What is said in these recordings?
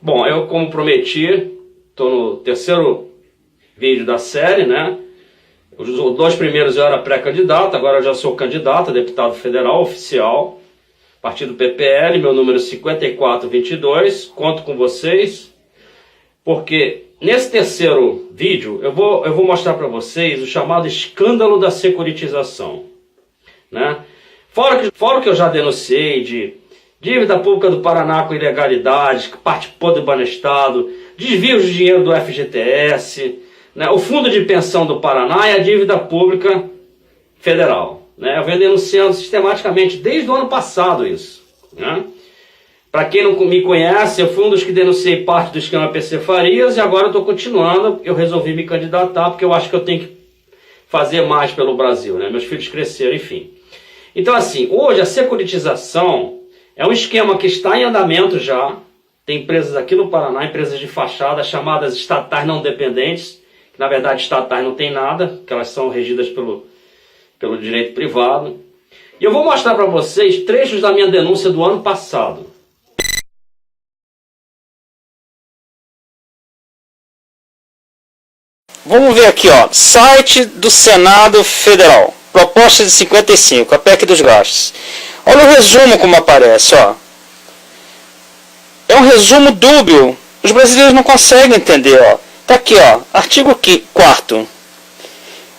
Bom, eu, como prometi, estou no terceiro vídeo da série, né? Os dois primeiros eu era pré-candidato, agora eu já sou candidato a deputado federal oficial, partido PPL, meu número é 5422, conto com vocês, porque nesse terceiro vídeo eu vou mostrar para vocês o chamado escândalo da securitização, né? Fora o que eu já denunciei de dívida pública do Paraná com ilegalidades, que participou do Banestado, desvios de dinheiro do FGTS, né, o fundo de pensão do Paraná e a dívida pública federal. Né? Eu venho denunciando sistematicamente desde o ano passado isso. Né? Para quem não me conhece, eu fui um dos que denunciei parte do esquema PC Farias e agora eu estou continuando. Eu resolvi me candidatar porque eu acho que eu tenho que fazer mais pelo Brasil. Né? Meus filhos cresceram, enfim. Então assim, hoje a securitização é um esquema que está em andamento já. Tem empresas aqui no Paraná, empresas de fachada, chamadas estatais não dependentes, que na verdade estatais não tem nada, que elas são regidas pelo direito privado. E eu vou mostrar para vocês trechos da minha denúncia do ano passado. Vamos ver aqui, ó, site do Senado Federal, proposta de 55, a PEC dos gastos. Olha o resumo como aparece, ó. É um resumo dúbio. Os brasileiros não conseguem entender, ó. Tá aqui, ó, artigo 4º,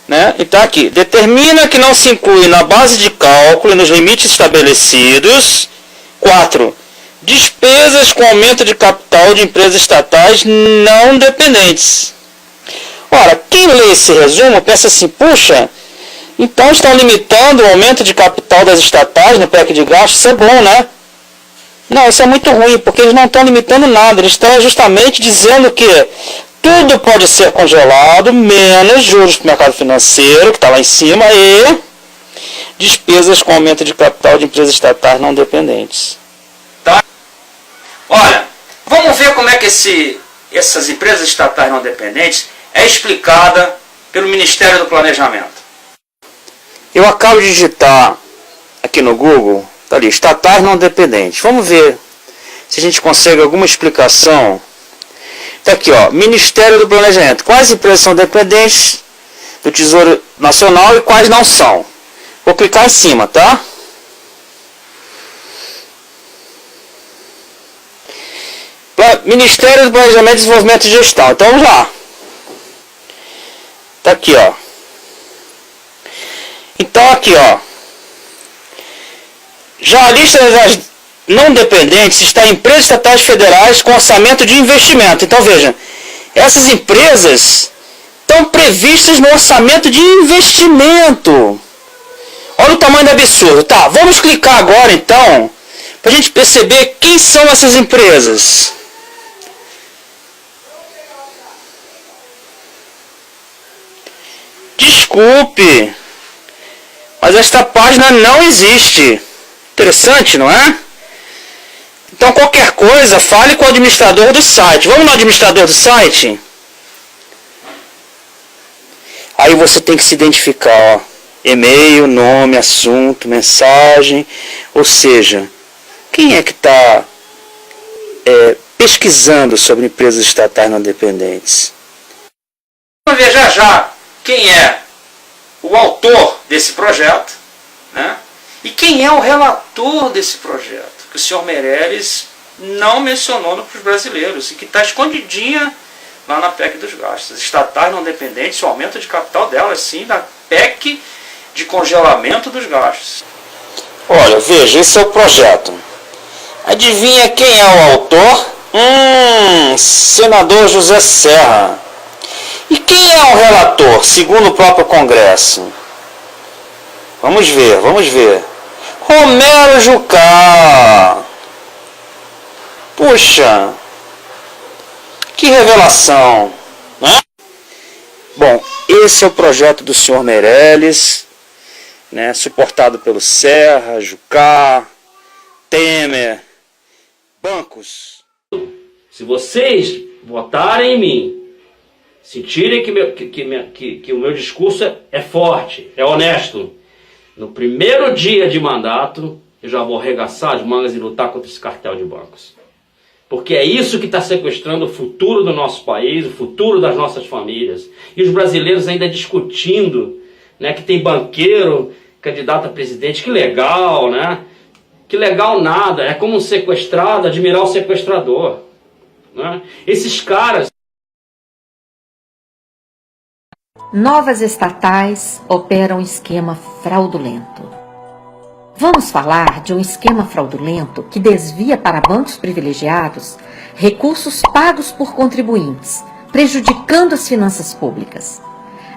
né? E tá aqui. Determina que não se inclui na base de cálculo e nos limites estabelecidos. 4. Despesas com aumento de capital de empresas estatais não dependentes. Ora, quem lê esse resumo pensa assim, puxa, então estão limitando o aumento de capital das estatais no PEC de gastos, isso é bom, né? Não, isso é muito ruim, porque eles não estão limitando nada, eles estão justamente dizendo que tudo pode ser congelado, menos juros para o mercado financeiro, que está lá em cima, e despesas com aumento de capital de empresas estatais não dependentes. Tá? Olha, vamos ver como é que essas empresas estatais não dependentes é explicada pelo Ministério do Planejamento. Eu acabo de digitar aqui no Google, tá ali, estatais não dependentes. Vamos ver se a gente consegue alguma explicação. Tá aqui, ó, Ministério do Planejamento. Quais empresas são dependentes do Tesouro Nacional e quais não são? Vou clicar em cima, tá? Ministério do Planejamento, Desenvolvimento e Gestão. Então vamos lá. Tá aqui, ó. Então aqui, ó. Já a lista das não dependentes está em empresas estatais federais com orçamento de investimento. Então veja, essas empresas estão previstas no orçamento de investimento. Olha o tamanho do absurdo. Tá, vamos clicar agora então, para a gente perceber quem são essas empresas. Desculpe, mas esta página não existe. Interessante, não é? Então, qualquer coisa, fale com o administrador do site. Vamos no administrador do site? Aí você tem que se identificar, ó. E-mail, nome, assunto, mensagem. Ou seja, quem é que está pesquisando sobre empresas estatais não dependentes? Vamos ver já quem é o autor desse projeto, né? E quem é o relator desse projeto, que o senhor Meirelles não mencionou para os brasileiros, e que está escondidinha lá na PEC dos gastos. Estatais não dependentes, o aumento de capital delas, sim, na PEC de congelamento dos gastos. Olha, veja, esse é o projeto. Adivinha quem é o autor? Senador José Serra. E quem é o relator, segundo o próprio Congresso? Vamos ver. Romero Jucá. Puxa, que revelação, né? Bom, esse é o projeto do senhor Meirelles, né, suportado pelo Serra, Jucá, Temer, bancos. Se vocês votarem em mim, sentirem que o meu discurso é forte, é honesto, no primeiro dia de mandato, eu já vou arregaçar as mangas e lutar contra esse cartel de bancos. Porque é isso que está sequestrando o futuro do nosso país, o futuro das nossas famílias. E os brasileiros ainda discutindo, né, que tem banqueiro, candidato a presidente, que legal, né? Que legal nada, é como um sequestrado admirar o sequestrador, né? Esses caras... Novas estatais operam esquema fraudulento. Vamos falar de um esquema fraudulento que desvia para bancos privilegiados recursos pagos por contribuintes, prejudicando as finanças públicas.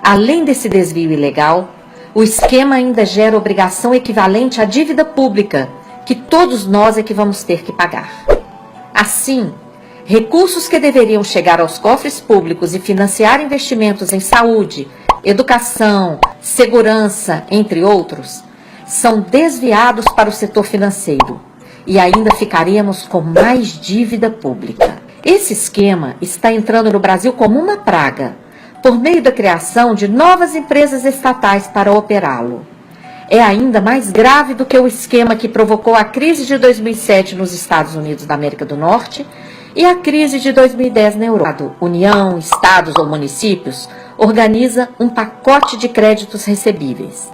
Além desse desvio ilegal, o esquema ainda gera obrigação equivalente à dívida pública, que todos nós é que vamos ter que pagar. Assim, recursos que deveriam chegar aos cofres públicos e financiar investimentos em saúde, educação, segurança, entre outros, são desviados para o setor financeiro e ainda ficaríamos com mais dívida pública. Esse esquema está entrando no Brasil como uma praga, por meio da criação de novas empresas estatais para operá-lo. É ainda mais grave do que o esquema que provocou a crise de 2007 nos Estados Unidos da América do Norte e a crise de 2010 na Europa. União, estados ou municípios organiza um pacote de créditos recebíveis.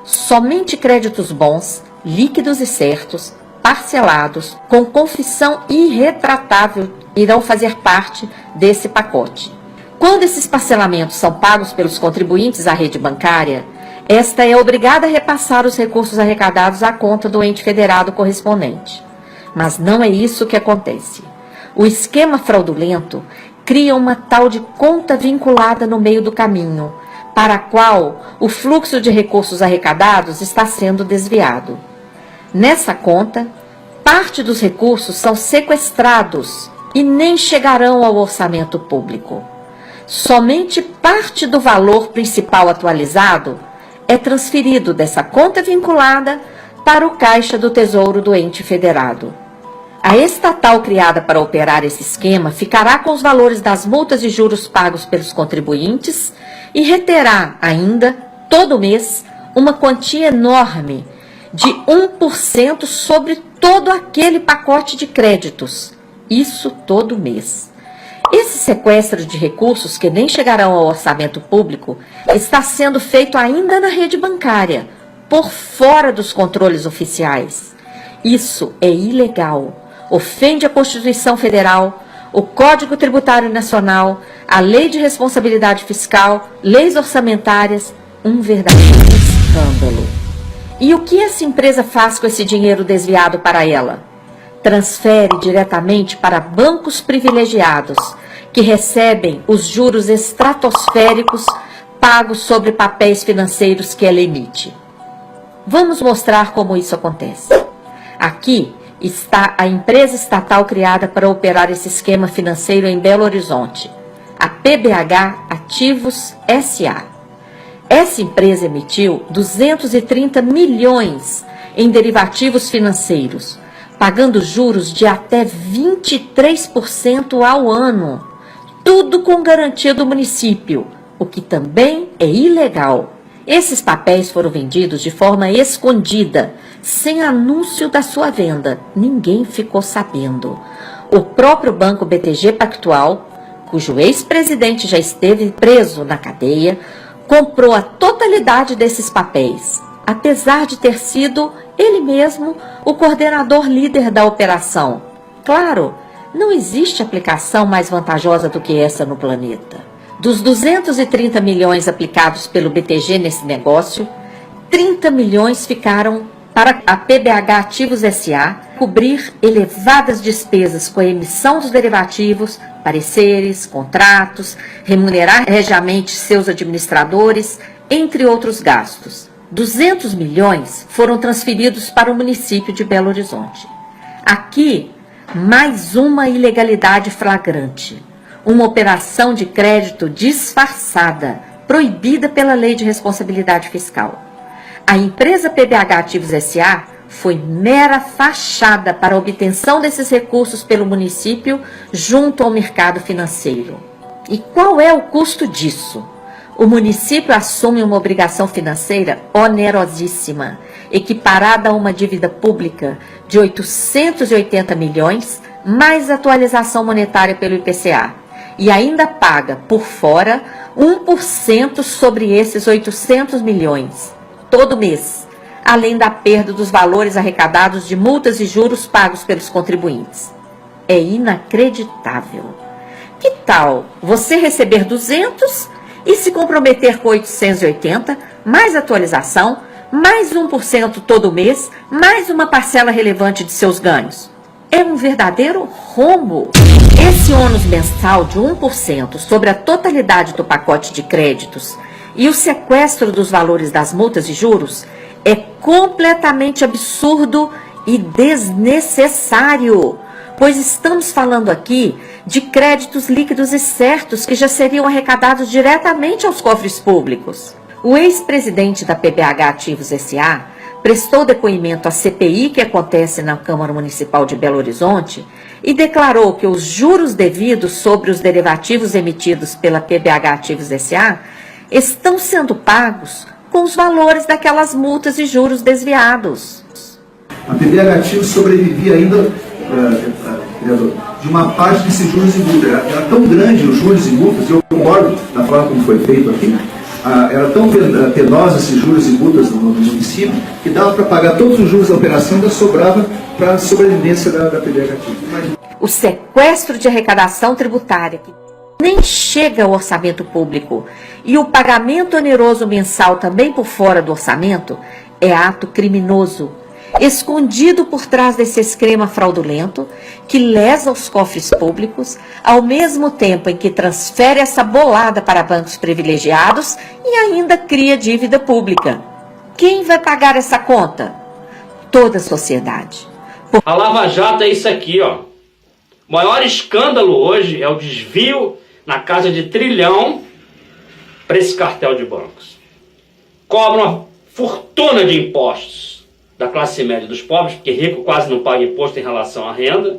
Somente créditos bons, líquidos e certos, parcelados, com confissão irretratável, irão fazer parte desse pacote. Quando esses parcelamentos são pagos pelos contribuintes à rede bancária, esta é obrigada a repassar os recursos arrecadados à conta do ente federado correspondente. Mas não é isso que acontece. O esquema fraudulento cria uma tal de conta vinculada no meio do caminho, para a qual o fluxo de recursos arrecadados está sendo desviado. Nessa conta, parte dos recursos são sequestrados e nem chegarão ao orçamento público. Somente parte do valor principal atualizado é transferido dessa conta vinculada para o caixa do Tesouro do ente federado. A estatal criada para operar esse esquema ficará com os valores das multas e juros pagos pelos contribuintes e reterá ainda, todo mês, uma quantia enorme de 1% sobre todo aquele pacote de créditos. Isso todo mês. Esse sequestro de recursos que nem chegarão ao orçamento público está sendo feito ainda na rede bancária, por fora dos controles oficiais. Isso é ilegal. Ofende a Constituição Federal, o Código Tributário Nacional, a Lei de Responsabilidade Fiscal, leis orçamentárias, um verdadeiro escândalo. E o que essa empresa faz com esse dinheiro desviado para ela? Transfere diretamente para bancos privilegiados, que recebem os juros estratosféricos pagos sobre papéis financeiros que ela emite. Vamos mostrar como isso acontece. Aqui está a empresa estatal criada para operar esse esquema financeiro em Belo Horizonte, a PBH Ativos S.A. Essa empresa emitiu 230 milhões em derivativos financeiros, pagando juros de até 23% ao ano, tudo com garantia do município, o que também é ilegal. Esses papéis foram vendidos de forma escondida, sem anúncio da sua venda. Ninguém ficou sabendo. O próprio Banco BTG Pactual, cujo ex-presidente já esteve preso na cadeia, comprou a totalidade desses papéis, apesar de ter sido ele mesmo o coordenador líder da operação. Claro, não existe aplicação mais vantajosa do que essa no planeta. Dos 230 milhões aplicados pelo BTG nesse negócio, 30 milhões ficaram para a PBH Ativos S.A. cobrir elevadas despesas com a emissão dos derivativos, pareceres, contratos, remunerar regiamente seus administradores, entre outros gastos. 200 milhões foram transferidos para o município de Belo Horizonte. Aqui, mais uma ilegalidade flagrante. Uma operação de crédito disfarçada, proibida pela Lei de Responsabilidade Fiscal. A empresa PBH Ativos S.A. foi mera fachada para a obtenção desses recursos pelo município junto ao mercado financeiro. E qual é o custo disso? O município assume uma obrigação financeira onerosíssima, equiparada a uma dívida pública de 880 milhões mais atualização monetária pelo IPCA. E ainda paga, por fora, 1% sobre esses 800 milhões, todo mês, além da perda dos valores arrecadados de multas e juros pagos pelos contribuintes. É inacreditável. Que tal você receber 200 e se comprometer com 880, mais atualização, mais 1% todo mês, mais uma parcela relevante de seus ganhos? É um verdadeiro rombo. Esse ônus mensal de 1% sobre a totalidade do pacote de créditos e o sequestro dos valores das multas e juros é completamente absurdo e desnecessário, pois estamos falando aqui de créditos líquidos e certos que já seriam arrecadados diretamente aos cofres públicos. O ex-presidente da PBH Ativos S.A. prestou depoimento à CPI que acontece na Câmara Municipal de Belo Horizonte e declarou que os juros devidos sobre os derivativos emitidos pela PBH Ativos S.A. estão sendo pagos com os valores daquelas multas e juros desviados. A PBH Ativos sobrevivia ainda, de uma parte desses juros e multas. Era tão grande os juros e multas, eu concordo na forma como foi feito aqui, era tão penosa esses juros e multas no município, que dava para pagar todos os juros da operação e ainda sobrava para a sobrevivência da PBH Ativos. O sequestro de arrecadação tributária, que nem chega ao orçamento público, e o pagamento oneroso mensal também por fora do orçamento, é ato criminoso, escondido por trás desse esquema fraudulento que lesa os cofres públicos, ao mesmo tempo em que transfere essa bolada para bancos privilegiados e ainda cria dívida pública. Quem vai pagar essa conta? Toda a sociedade. A Lava Jato é isso aqui, ó. O maior escândalo hoje é o desvio na casa de 1 trilhão para esse cartel de bancos. Cobram uma fortuna de impostos da classe média dos pobres, porque rico quase não paga imposto em relação à renda,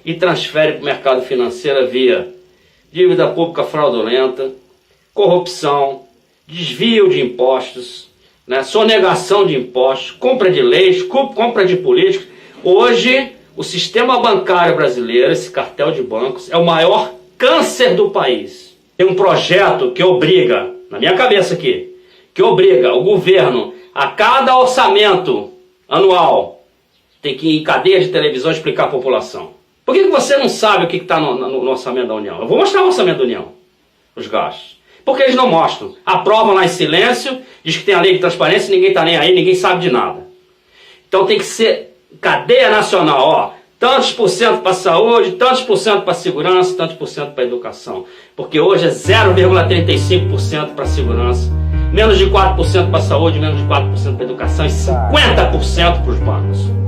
e transfere para o mercado financeiro via dívida pública fraudulenta, corrupção, desvio de impostos, né, sonegação de impostos, compra de leis, compra de políticos. Hoje, o sistema bancário brasileiro, esse cartel de bancos, é o maior câncer do país. Tem um projeto que obriga, na minha cabeça aqui, que obriga o governo a cada orçamento anual tem que ir em cadeia de televisão explicar à população. Por que você não sabe o que está no orçamento da União? Eu vou mostrar o orçamento da União, os gastos. Porque eles não mostram. Aprovam lá em silêncio, diz que tem a lei de transparência, ninguém está nem aí, ninguém sabe de nada. Então tem que ser cadeia nacional, ó, tantos por cento para a saúde, tantos por cento para a segurança, tantos por cento para a educação. Porque hoje é 0,35% para a segurança, menos de 4% para a saúde, menos de 4% para a educação e 50% para os bancos.